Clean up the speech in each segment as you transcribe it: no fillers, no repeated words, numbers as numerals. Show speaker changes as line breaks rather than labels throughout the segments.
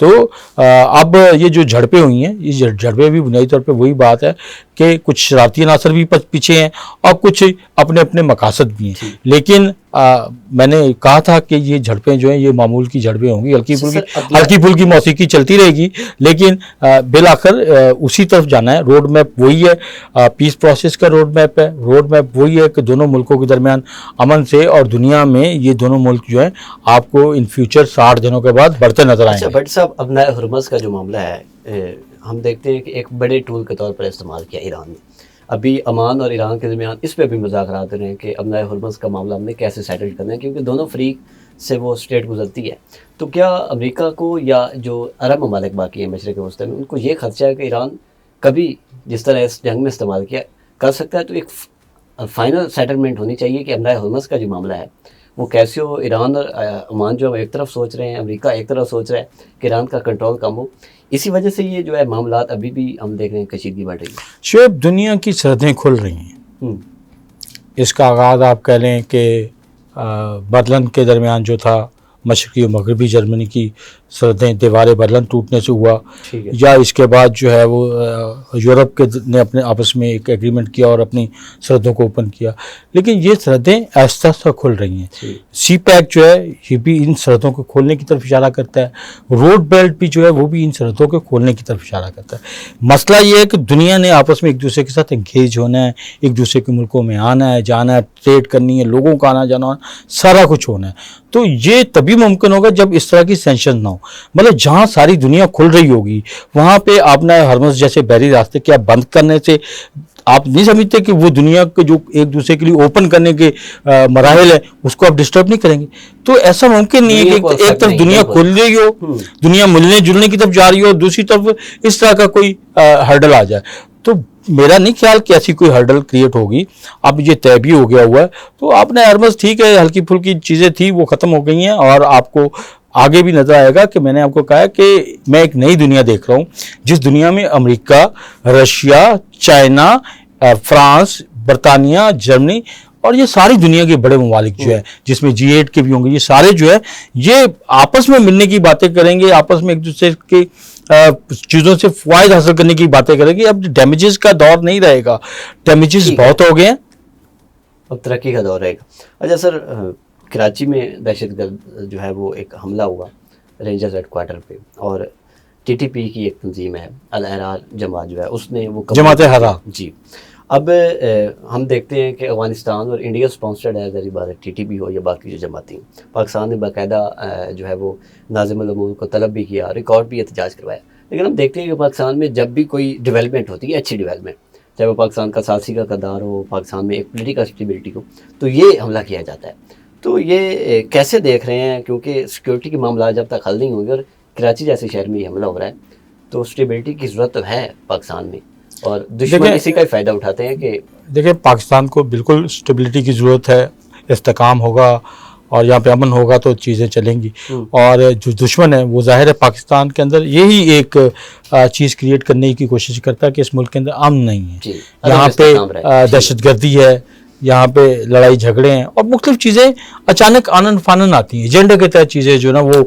تو اب یہ جو جھڑپیں ہوئی ہیں، یہ جھڑپیں بھی بنیادی طور پہ وہی بات ہے کہ کچھ شرارتی عناصر بھی پیچھے ہیں اور کچھ اپنے اپنے مقاصد بھی ہیں، لیکن میں نے کہا تھا کہ یہ جھڑپیں جو ہیں یہ معمول کی جھڑپیں ہوں گی، ہلکی پھلکی موسیقی چلتی رہے گی، لیکن بالآخر اسی طرف جانا ہے۔ روڈ میپ وہی ہے، پیس پروسیس کا روڈ میپ ہے، روڈ میپ وہی ہے کہ دونوں ملکوں کے درمیان امن سے، اور دنیا میں یہ دونوں ملک جو ہیں آپ کو ان فیوچر 60 دنوں کے بعد بڑھتے نظر آئیں گے۔
بٹ صاحب، ابنائے ہرمز کا جو معاملہ ہے، ہم دیکھتے ہیں کہ ایک بڑے ٹول کے طور پر استعمال کیا ایران نے۔ ابھی امان اور ایران کے درمیان اس پہ بھی مذاکرات رہے ہیں کہ ابنائے ہرمز کا معاملہ ہم نے کیسے سیٹل کرنا ہے، کیونکہ دونوں فریق سے وہ اسٹیٹ گزرتی ہے۔ تو کیا امریکہ کو یا جو عرب ممالک باقی ہیں مشرق وسطی میں، ان کو یہ خدشہ ہے کہ ایران کبھی جس طرح اس جنگ میں استعمال کیا کر سکتا ہے؟ تو ایک فائنل سیٹلمنٹ ہونی چاہیے کہ ابنائے ہرمز کا جو معاملہ ہے وہ کیسے ہو۔ ایران اور عمان جو ایک طرف سوچ رہے ہیں، امریکہ ایک طرف سوچ رہا ہے کہ ایران کا کنٹرول کم ہو۔ اسی وجہ سے یہ جو ہے معاملات ابھی بھی ہم دیکھ رہے ہیں کشیدگی بڑھ رہی ہے۔
شعیب، دنیا کی سرحدیں کھل رہی ہیں۔ اس کا آغاز آپ کہہ لیں کہ برلن کے درمیان جو تھا، مشرقی و مغربی جرمنی کی سرحدیں، دیوار برلن ٹوٹنے سے ہوا، یا اس کے بعد جو ہے وہ یورپ کے نے اپنے آپس میں ایک ایگریمنٹ کیا اور اپنی سرحدوں کو اوپن کیا، لیکن یہ سرحدیں آہستہ آہستہ کھل رہی ہیں۔ سی پیک جو ہے یہ بھی ان سرحدوں کو کھولنے کی طرف اشارہ کرتا ہے، روڈ بیلٹ بھی جو ہے وہ بھی ان سرحدوں کو کھولنے کی طرف اشارہ کرتا ہے۔ مسئلہ یہ ہے کہ دنیا نے آپس میں ایک دوسرے کے ساتھ انگیج ہونا ہے، ایک دوسرے کے ملکوں میں آنا ہے، جانا ہے، ٹریڈ کرنی ہے، لوگوں کا آنا جانا، سارا کچھ ہونا ہے۔ تو یہ تبھی ممکن ہوگا جب اس طرح کی سینکشن نہ ہو، مطلب جہاں ساری دنیا کھل رہی ہوگی وہاں پہ ابنائے ہرمز جیسے بحری راستے کیا بند کرنے سے آپ نہیں سمجھتے کہ وہ دنیا کے جو ایک دوسرے کے لیے اوپن کرنے کے مراحل ہیں اس کو آپ ڈسٹرب نہیں کریں گے؟ تو ایسا ممکن نہیں ہے کہ ایک طرف دنیا کھل رہی ہو، دنیا ملنے جلنے کی طرف جا رہی ہو، دوسری طرف اس طرح کا کوئی ہرڈل آ جائے۔ تو میرا نہیں خیال کہ ایسی کوئی ہرڈل کریٹ ہوگی۔ اب یہ طے بھی ہو گیا ہوا ہے، تو اپنے ہرمز ٹھیک ہے، ہلکی پھلکی چیزیں تھیں وہ ختم ہو گئی ہیں، اور آپ کو آگے بھی نظر آئے گا کہ میں نے آپ کو کہا کہ میں ایک نئی دنیا دیکھ رہا ہوں، جس دنیا میں امریکہ، رشیا، چائنا، فرانس، برطانیہ، جرمنی اور یہ ساری دنیا کے بڑے ممالک جو ہے، جس میں G8 کے بھی ہوں گے، یہ سارے جو ہے یہ آپس میں ملنے کی باتیں کریں گے، آپس میں ایک دوسرے کے چیزوں سے فوائد حاصل کرنے کی باتیں کریں گے۔ اب ڈیمیجز کا دور نہیں رہے گا، ڈیمیجز بہت ہو گئے ہیں،
اب ترقی کا دور رہے گا۔ اچھا سر، کراچی میں دہشت گرد جو ہے وہ ایک حملہ ہوا رینجرز ہیڈ کوارٹر پہ، اور TTP کی ایک تنظیم ہے الاحرار جماعت جو ہے اس نے وہ
جماعت حرار،
جی۔ اب ہم دیکھتے ہیں کہ افغانستان اور انڈیا سپانسرڈ ہے، ظاہر بات ہے TTP ہو یا باقی جو جماعتیں، پاکستان نے باقاعدہ جو ہے وہ ناظم الامور کو طلب بھی کیا، ریکارڈ بھی احتجاج کروایا، لیکن ہم دیکھتے ہیں کہ پاکستان میں جب بھی کوئی ڈیولپمنٹ ہوتی ہے، اچھی ڈیولپمنٹ، چاہے وہ پاکستان کا سازی کا کردار ہو، پاکستان میں ایک پولیٹیکل اسٹیبلٹی ہو، تو یہ حملہ کیا جاتا ہے۔ تو یہ کیسے دیکھ رہے ہیں؟ کیونکہ سیکورٹی کے معاملات جب تک حل نہیں ہوں گے، اور کراچی جیسے شہر میں یہ حملہ ہو رہا ہے، تو اسٹیبلٹی کی ضرورت تو ہے پاکستان میں، اور دشمن اسی کا فائدہ اٹھاتے ہیں کہ
دیکھیں پاکستان کو بالکل اسٹیبلٹی کی ضرورت ہے، استحکام ہوگا اور یہاں پہ امن ہوگا تو چیزیں چلیں گی، اور جو دشمن ہے وہ ظاہر ہے پاکستان کے اندر یہی ایک چیز کریٹ کرنے کی کوشش کرتا ہے کہ اس ملک کے اندر امن نہیں ہے، یہاں پہ دہشت گردی ہے، یہاں پہ لڑائی جھگڑے ہیں اور مختلف چیزیں اچانک آنن فانن آتی ہیں، ایجنڈے کے تحت چیزیں جو نا وہ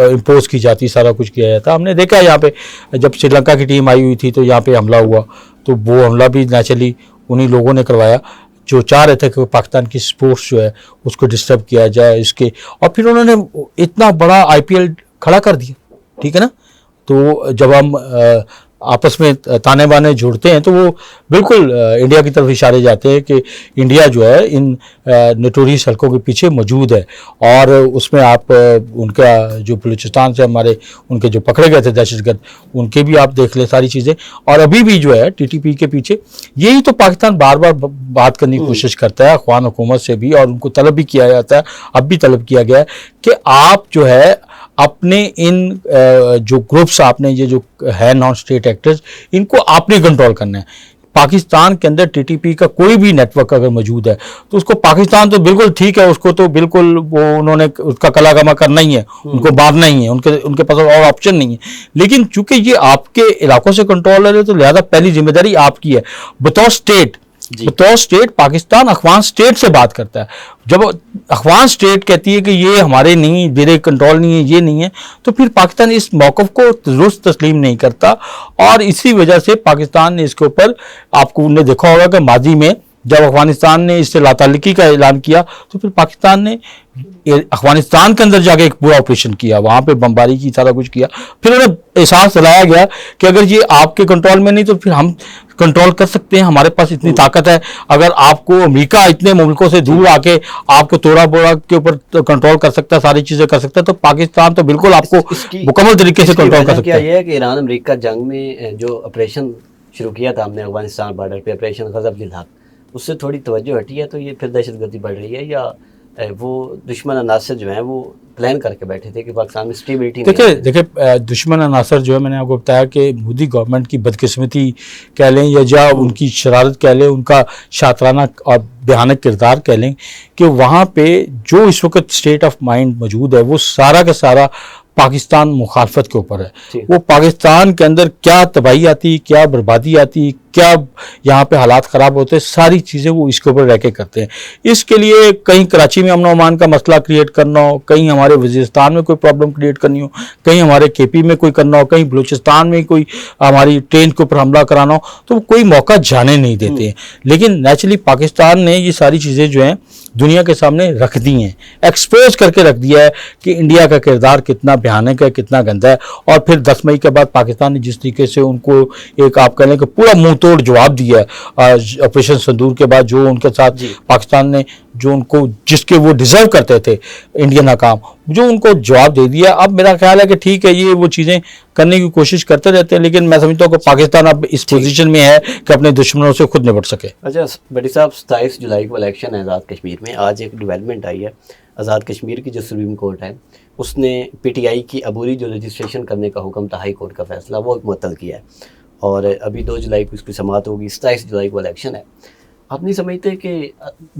امپوز کی جاتی، سارا کچھ کیا جاتا۔ ہم نے دیکھا یہاں پہ جب سری لنکا کی ٹیم آئی ہوئی تھی تو یہاں پہ حملہ ہوا، تو وہ حملہ بھی نیچرلی انہی لوگوں نے کروایا جو چاہ رہے تھے کہ پاکستان کی سپورٹس جو ہے اس کو ڈسٹرب کیا جائے اس کے، اور پھر انہوں نے اتنا بڑا IPL کھڑا کر دیا، ٹھیک ہے نا۔ تو جب ہم آپس میں تانے بانے جوڑتے ہیں تو وہ بالکل انڈیا کی طرف اشارے جاتے ہیں کہ انڈیا جو ہے ان نٹوریس حلقوں کے پیچھے موجود ہے، اور اس میں آپ ان کا جو بلوچستان سے ہمارے ان کے جو پکڑے گئے تھے دہشت گرد، ان کے بھی آپ دیکھ لیں ساری چیزیں، اور ابھی بھی جو ہے TTP کے پیچھے یہی تو پاکستان بار بار بات کرنے کی کوشش کرتا ہے افغان حکومت سے بھی، اور ان کو طلب بھی کیا جاتا ہے، اب بھی طلب کیا گیا ہے کہ آپ جو ہے اپنے ان جو گروپس آپ نے یہ جو ہے نان اسٹیٹ ایکٹرز، ان کو آپ نے کنٹرول کرنا ہے۔ پاکستان کے اندر TTP کا کوئی بھی نیٹ ورک اگر موجود ہے تو اس کو پاکستان تو بالکل ٹھیک ہے، اس کو تو بالکل وہ انہوں نے اس کا کلا کما کرنا ہی ہے، ان کو مارنا ہی ہے، ان کے پاس اور آپشن نہیں ہے، لیکن چونکہ یہ آپ کے علاقوں سے کنٹرول ہے تو لہذا پہلی ذمہ داری آپ کی ہے بطور اسٹیٹ بطور اسٹیٹ پاکستان اخوان اسٹیٹ سے بات کرتا ہے. جب اخوان اسٹیٹ کہتی ہے کہ یہ ہمارے نہیں، میرے کنٹرول نہیں ہے، یہ نہیں ہے، تو پھر پاکستان اس موقف کو درست تسلیم نہیں کرتا. اور اسی وجہ سے پاکستان نے اس کے اوپر، آپ کو نے دیکھا ہوگا کہ ماضی میں جب افغانستان نے اس سے لا تعلقی کا اعلان کیا تو پھر پاکستان نے افغانستان کے اندر جا کے ایک پورا آپریشن کیا، وہاں پہ بمباری کی، سارا کچھ کیا. پھر انہیں احساس دلایا گیا کہ اگر یہ آپ کے کنٹرول میں نہیں تو پھر ہم کنٹرول کر سکتے ہیں، ہمارے پاس اتنی طاقت ہے. اگر آپ کو امریکہ اتنے ملکوں سے دور آ کے آپ کو توڑا بوڑا کے اوپر کنٹرول کر سکتا ہے، ساری چیزیں کر سکتا ہے، تو پاکستان تو بالکل آپ کو مکمل طریقے سے کنٹرول کر سکتا ہے.
یہ ہے کہ ایران امریکہ جنگ میں جو آپریشن شروع کیا تھا ہم نے افغانستان بارڈر پہ، آپریشن غضب للحق، اس سے تھوڑی توجہ ہٹی ہے، تو یہ پھر دہشت گردی بڑھ رہی ہے، یا وہ دشمن عناصر جو ہیں وہ پلان کر کے بیٹھے تھے کہ پاکستان میں اسٹیبلٹی نہیں؟
دیکھیں دشمن عناصر جو ہے، میں نے آپ کو بتایا کہ مودی گورنمنٹ کی بدقسمتی کہہ لیں یا ان کی شرارت کہہ لیں، ان کا شاطرانہ اور بھیانک کردار کہہ لیں، کہ وہاں پہ جو اس وقت اسٹیٹ آف مائنڈ موجود ہے وہ سارا کا سارا پاکستان مخالفت کے اوپر ہے. وہ پاکستان کے اندر کیا تباہی آتی، کیا بربادی آتی، کیا یہاں پہ حالات خراب ہوتے، ساری چیزیں وہ اس کے اوپر رہ کے کرتے ہیں. اس کے لیے کہیں کراچی میں امن و امان کا مسئلہ کریٹ کرنا ہو، کہیں ہمارے وزیرستان میں کوئی پرابلم کریٹ کرنی ہو، کہیں ہمارے کے پی میں کوئی کرنا ہو، کہیں بلوچستان میں کوئی ہماری ٹرین کے اوپر حملہ کرانا ہو، تو کوئی موقع جانے نہیں دیتے ہیں. لیکن نیچرلی پاکستان نے یہ ساری چیزیں جو ہیں دنیا کے سامنے رکھ دی ہیں، ایکسپوز کر کے رکھ دیا ہے کہ انڈیا کا کردار کتنا بھیانک ہے، کتنا گندا ہے. اور پھر 10 مئی کے بعد پاکستان نے جس طریقے سے ان کو ایک آپ کہہ لیں کہ پورا منہ توڑ جواب دیا ہے آپریشن سندور کے بعد، جو ان کے ساتھ پاکستان نے جو ان کو جس کے وہ ڈیزرو کرتے تھے انڈین حکام، جو ان کو جواب دے دیا. اب میرا خیال ہے کہ ٹھیک ہے، یہ وہ چیزیں کرنے کی کوشش کرتے رہتے ہیں، لیکن میں سمجھتا ہوں کہ پاکستان اب اس پوزیشن میں ہے کہ اپنے دشمنوں سے خود نپٹ سکے.
اچھا بٹی صاحب، 27 جولائی کو الیکشن ہے آزاد کشمیر میں. آج ایک ڈیولپمنٹ آئی ہے، آزاد کشمیر کی جو سپریم کورٹ ہے اس نے پی ٹی آئی کی عبوری جو رجسٹریشن کرنے کا حکم تھا، ہائی کورٹ کا فیصلہ، وہ معطل کیا ہے. اور ابھی 2 جولائی کو اس کی سماعت ہوگی، 27 جولائی کو الیکشن ہے. آپ نہیں سمجھتے کہ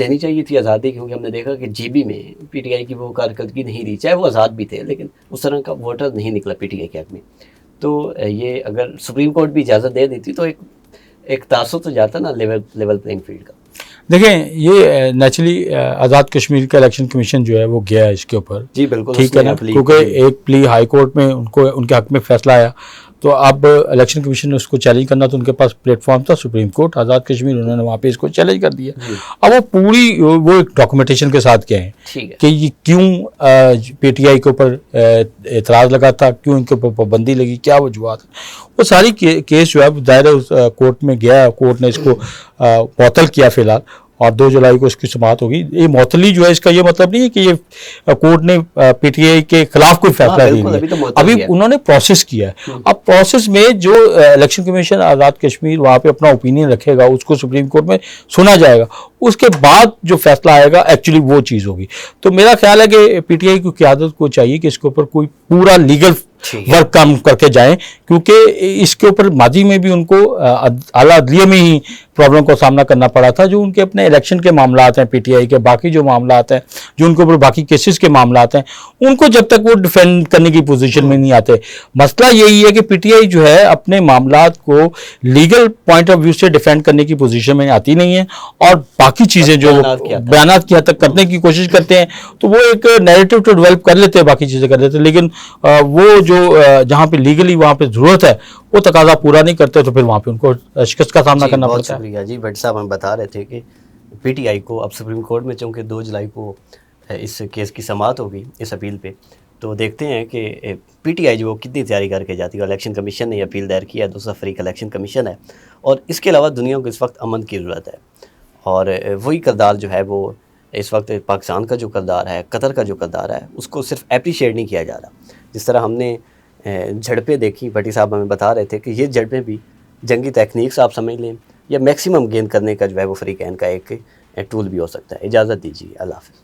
دینی چاہیے تھی آزادی؟ کیونکہ ہم نے دیکھا کہ جی بی میں پی ٹی آئی کی وہ کارکردگی نہیں رہی، چاہے وہ آزاد بھی تھے، لیکن اس طرح کا ووٹر نہیں نکلا پی ٹی آئی کے حق میں. تو یہ اگر سپریم کورٹ بھی اجازت دے دیتی تو ایک تاثر تو جاتا نا لیول پلینگ فیلڈ کا.
دیکھیں یہ نیچرلی آزاد کشمیر کا الیکشن کمیشن جو ہے وہ گیا ہے اس کے اوپر.
جی بالکل،
ٹھیک ہے نا، کیونکہ ایک پلی ہائی کورٹ میں ان کے حق میں فیصلہ آیا، تو اب الیکشن کمیشن نے اس کو چیلنج کرنا، تو ان کے پاس پلیٹ فارم تھا سپریم کورٹ، آزاد کشمیر، انہوں نے وہاں پہ اس کو چیلنج کر دیا. اب وہ پوری وہ ایک ڈاکومنٹیشن کے ساتھ گئے ہیں کہ یہ کیوں پی ٹی آئی کے اوپر اعتراض لگا تھا، کیوں ان کے اوپر پابندی لگی، کیا وجوہات. وہ ساری کیس جو ہے دائرہ کورٹ میں گیا، کورٹ نے اس کو معطل کیا فی الحال، اور 2 جولائی کو اس کی سماعت ہوگی. یہ معطلی جو ہے اس کا یہ مطلب نہیں ہے کہ یہ کورٹ نے پی ٹی آئی کے خلاف کوئی فیصلہ نہیں لیا، ابھی انہوں نے پروسیس کیا ہے. اب پروسیس میں جو الیکشن کمیشن آزاد کشمیر وہاں پہ اپنا اوپینین رکھے گا، اس کو سپریم کورٹ میں سنا جائے گا، اس کے بعد جو فیصلہ آئے گا ایکچولی وہ چیز ہوگی. تو میرا خیال ہے کہ پی ٹی آئی کی قیادت کو چاہیے کہ اس کے اوپر کوئی پورا لیگل ورک کام کر کے جائیں، کیونکہ اس کے اوپر ماضی میں بھی ان کو اعلیٰ عدلیہ میں ہی پرابلم کا سامنا کرنا پڑا تھا. جو ان کے اپنے الیکشن کے معاملات ہیں، پی ٹی آئی کے باقی جو معاملات ہیں، جو ان کے اوپر باقی کیسز کے معاملات ہیں، ان کو جب تک وہ ڈیفینڈ کرنے کی پوزیشن میں نہیں آتے. مسئلہ یہی ہے کہ پی ٹی آئی جو ہے اپنے معاملات کو لیگل پوائنٹ آف ویو سے ڈیفینڈ کرنے کی پوزیشن میں آتی نہیں ہے، اور باقی چیزیں جو بیانات کی حد تک کرنے کی کوشش کرتے ہیں، تو وہ ایک نیریٹو تو ڈیولپ کر لیتے ہیں، باقی چیزیں کر لیتے ہیں، لیکن وہ جو جہاں پہ لیگلی وہاں پہ ضرورت ہے وہ تقاضا پورا نہیں کرتے، تو پھر وہاں پہ ان کو شکست کا سامنا کرنا پڑتا ہے.
شکریہ جی. بٹ صاحب ہم بتا رہے تھے کہ پی ٹی آئی کو اب سپریم کورٹ میں چونکہ 2 جولائی کو اس کیس کی سماعت ہوگی اس اپیل پہ، تو دیکھتے ہیں کہ پی ٹی آئی جو کتنی تیاری کر کے جاتی ہے. الیکشن کمیشن نے اپیل دائر کیا ہے، دوسرا فریق الیکشن کمیشن ہے، اور اس کے علاوہ دنیا کو اس وقت امن کی ضرورت ہے. اور وہی کردار جو ہے وہ اس وقت پاکستان کا جو کردار ہے، قطر کا جو کردار ہے، اس کو صرف اپریشیٹ نہیں کیا جا رہا. جس طرح ہم نے جھڑپیں دیکھی، بٹی صاحب ہمیں بتا رہے تھے کہ یہ جھڑپیں بھی جنگی تکنیک سے آپ سمجھ لیں یا میکسیمم گین کرنے کا جو ہے وہ فریقین کا ایک ٹول بھی ہو سکتا ہے. اجازت دیجیے، اللہ حافظ.